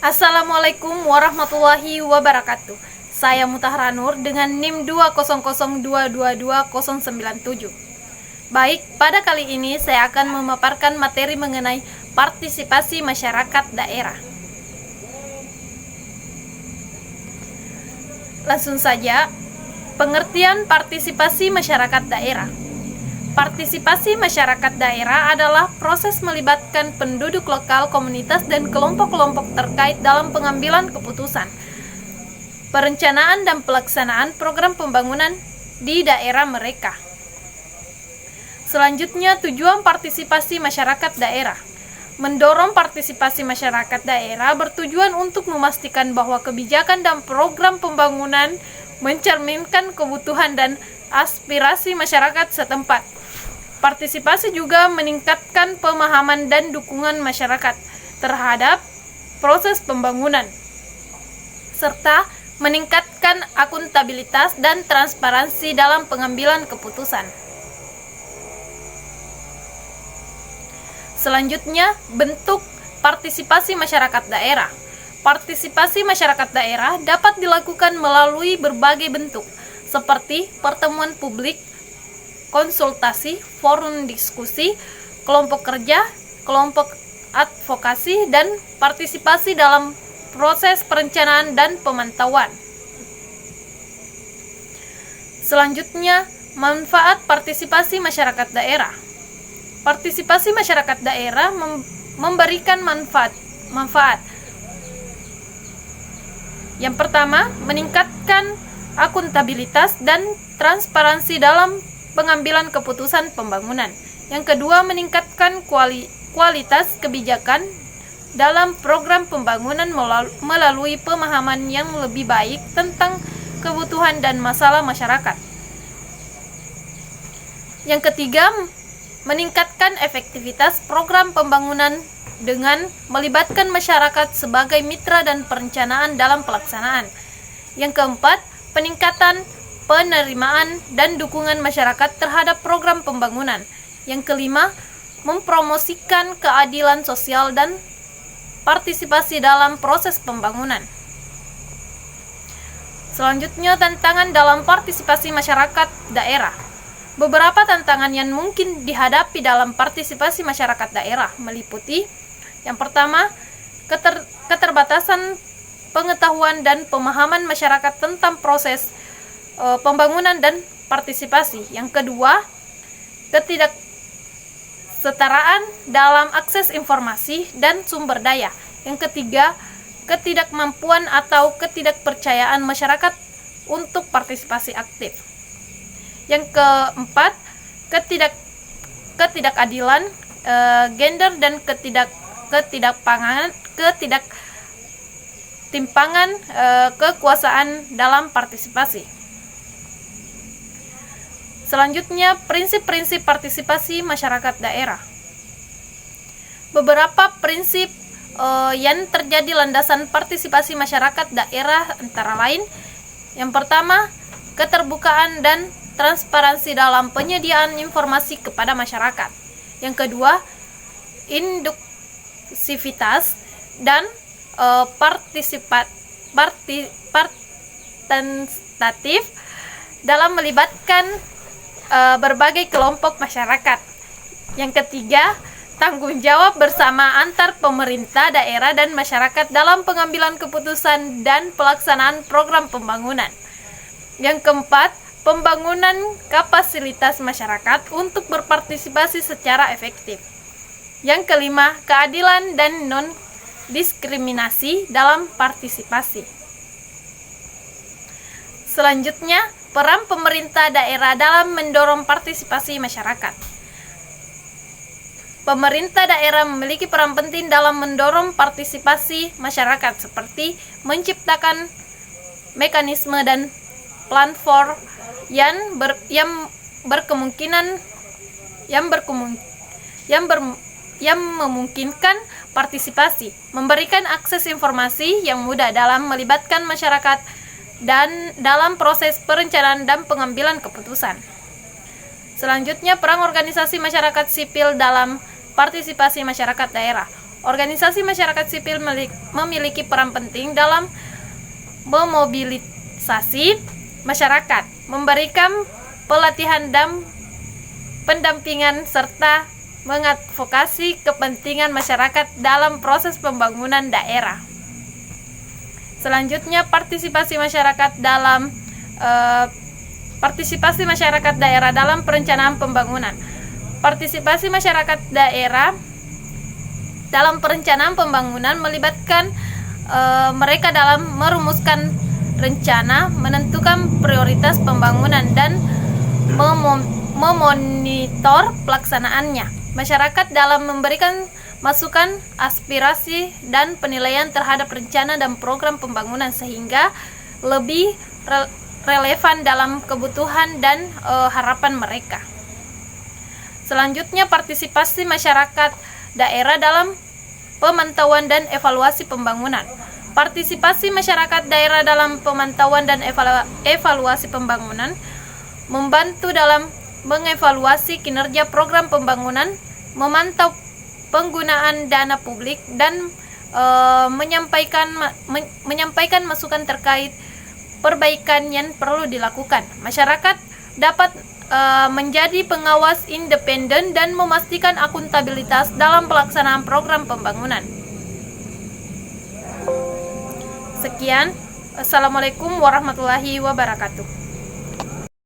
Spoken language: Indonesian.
Assalamualaikum warahmatullahi wabarakatuh. Saya Mutahara Nur dengan NIM 200222097. Baik, pada kali ini saya akan memaparkan materi mengenai partisipasi masyarakat daerah. Langsung saja, pengertian partisipasi masyarakat daerah. Partisipasi masyarakat daerah adalah proses melibatkan penduduk lokal, komunitas, dan kelompok-kelompok terkait dalam pengambilan keputusan, perencanaan dan pelaksanaan program pembangunan di daerah mereka. Selanjutnya, tujuan partisipasi masyarakat daerah. Mendorong partisipasi masyarakat daerah bertujuan untuk memastikan bahwa kebijakan dan program pembangunan mencerminkan kebutuhan dan aspirasi masyarakat setempat. Partisipasi juga meningkatkan pemahaman dan dukungan masyarakat terhadap proses pembangunan, serta meningkatkan akuntabilitas dan transparansi dalam pengambilan keputusan. Selanjutnya, bentuk partisipasi masyarakat daerah. Partisipasi masyarakat daerah dapat dilakukan melalui berbagai bentuk, seperti pertemuan publik, konsultasi, forum diskusi, kelompok kerja, kelompok advokasi, dan partisipasi dalam proses perencanaan dan pemantauan. Selanjutnya, manfaat partisipasi masyarakat daerah. Partisipasi masyarakat daerah memberikan manfaat. Yang pertama, meningkatkan akuntabilitas dan transparansi dalam pengambilan keputusan pembangunan. Yang kedua, meningkatkan kualitas kebijakan dalam program pembangunan melalui pemahaman yang lebih baik tentang kebutuhan dan masalah masyarakat. Yang ketiga, meningkatkan efektivitas program pembangunan dengan melibatkan masyarakat sebagai mitra dan perencanaan dalam pelaksanaan. Yang keempat, peningkatan penerimaan dan dukungan masyarakat terhadap program pembangunan. Yang kelima, mempromosikan keadilan sosial dan partisipasi dalam proses pembangunan. Selanjutnya, tantangan dalam partisipasi masyarakat daerah. Beberapa tantangan yang mungkin dihadapi dalam partisipasi masyarakat daerah meliputi: yang pertama, keterbatasan pengetahuan dan pemahaman masyarakat tentang proses pembangunan dan partisipasi. Yang kedua, ketidaksetaraan dalam akses informasi dan sumber daya. Yang ketiga, ketidakmampuan atau ketidakpercayaan masyarakat untuk partisipasi aktif. Yang keempat, ketidakadilan gender dan ketidaktimpangan kekuasaan dalam partisipasi. Selanjutnya, prinsip-prinsip partisipasi masyarakat daerah. Beberapa prinsip yang terjadi landasan partisipasi masyarakat daerah antara lain: yang pertama, keterbukaan dan transparansi dalam penyediaan informasi kepada masyarakat. Yang kedua, inklusivitas dan partisipatif dalam melibatkan berbagai kelompok masyarakat. Yang ketiga, tanggung jawab bersama antar pemerintah daerah dan masyarakat dalam pengambilan keputusan dan pelaksanaan program pembangunan. Yang keempat, pembangunan kapasitas masyarakat untuk berpartisipasi secara efektif. Yang kelima, keadilan dan non-diskriminasi dalam partisipasi. Selanjutnya, peran pemerintah daerah dalam mendorong partisipasi masyarakat. Pemerintah daerah memiliki peran penting dalam mendorong partisipasi masyarakat, seperti menciptakan mekanisme dan platform yang memungkinkan partisipasi, memberikan akses informasi yang mudah dalam melibatkan masyarakat dan dalam proses perencanaan dan pengambilan keputusan. Selanjutnya, peran organisasi masyarakat sipil dalam partisipasi masyarakat daerah. Organisasi masyarakat sipil memiliki peran penting dalam memobilisasi masyarakat, memberikan pelatihan dan pendampingan serta mengadvokasi kepentingan masyarakat dalam proses pembangunan daerah. Selanjutnya, partisipasi masyarakat daerah dalam perencanaan pembangunan. Partisipasi masyarakat daerah dalam perencanaan pembangunan melibatkan mereka dalam merumuskan rencana, menentukan prioritas pembangunan, dan memonitor pelaksanaannya. Masyarakat dalam memberikan masukan, aspirasi, dan penilaian terhadap rencana dan program pembangunan sehingga lebih relevan dalam kebutuhan dan harapan mereka. Selanjutnya, partisipasi masyarakat daerah dalam pemantauan dan evaluasi pembangunan. Partisipasi masyarakat daerah dalam pemantauan dan evaluasi pembangunan membantu dalam mengevaluasi kinerja program pembangunan, memantau penggunaan dana publik, dan menyampaikan masukan terkait perbaikan yang perlu dilakukan. Masyarakat dapat menjadi pengawas independen dan memastikan akuntabilitas dalam pelaksanaan program pembangunan. Sekian, Assalamualaikum warahmatullahi wabarakatuh.